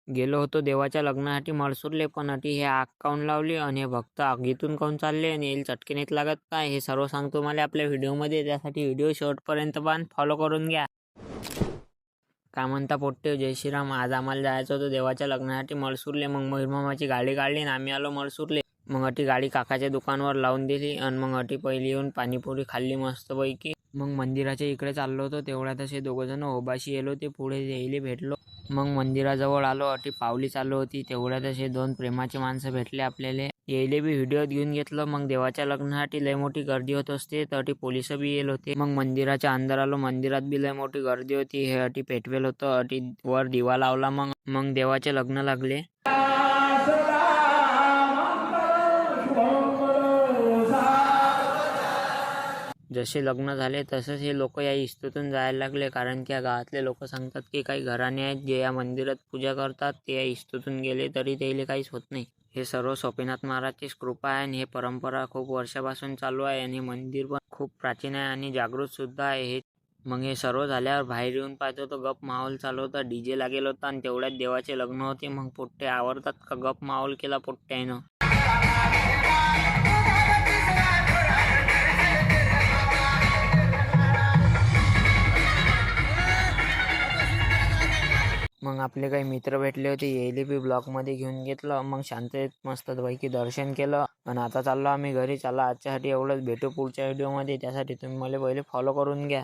गेलो होतो देवाच्या लग्नासाठी मळसूरले, पण अटी हे आग काऊन लावली आणि हे भक्त आगीतून काऊन चालले आणि येईल चटके नाहीत लागत काय, हे सर्व सांगतो मला आपल्या व्हिडिओमध्ये. त्यासाठी व्हिडिओ शेवटपर्यंत पाहा, फॉलो करून घ्या. काय म्हणता पोट्टे, जय श्रीराम. आज आम्हाला जायचं होतं देवाच्या लग्नासाठी मळसूरले. मग मयूरमामाची गाडी काढली आणि आम्ही आलो मळसूरले. मग अटी गाडी काकाच्या दुकानावर लावून दिली आणि मग अटी पहिली येऊन पाणीपुरी खाल्ली मस्तपैकी. मग मंदिराच्या इकडे चाललो होतो, तेवढ्यात असे दोघंजण ओबाशी येलो, ते पुढे यायले भेटलो. मग मंदिराजवळ आलो, अटी पावली चालू होती, तेवढ्यात असे दोन प्रेमाचे माणसं भेटले आपल्याला. यायले बी व्हिडिओत घेऊन घेतलं. मग देवाच्या लग्नासाठी लय मोठी गर्दी होत असते, तर अटी पोलिस बी येल होते. मग मंदिराच्या अंदर आलो, मंदिरात बी लय मोठी गर्दी होती. हे अटी पेटवेल होतं, अटी वर दिवा लावला. मग देवाचे लग्न लागले. जसे लग्न झाले तसंच हे लोक या इस्तूतून जायला लागले, कारण की या गावातले लोक सांगतात की काही घराणे आहेत जे या मंदिरात पूजा करतात, ते या इस्तूतून गेले तरी त्याला काहीच होत नाही. हे सर्व सोपीनाथ महाराजचीच कृपा आहे आणि हे परंपरा खूप वर्षापासून चालू आहे आणि मंदिर पण खूप प्राचीन आहे आणि जागृत सुद्धा आहे. मग हे सर्व झाल्यावर बाहेर येऊन पाहतो तो गप माहोल चालू होता, डीजे लागेल होता आणि तेवढ्यात देवाचे लग्न होते. मग पोट्टे आवडतात का गप माहोल केला पोट्ट्यानं. मग आपले काही मित्र भेटले होते, यायले बी ब्लॉकमध्ये घेऊन घेतलं. मग शांततेत मस्तपैकी दर्शन केलं आणि आता चाललो आम्ही घरी. चला आजच्यासाठी एवढंच, भेटू पुढच्या व्हिडिओमध्ये. त्यासाठी तुम्ही मला पहिले फॉलो करून घ्या.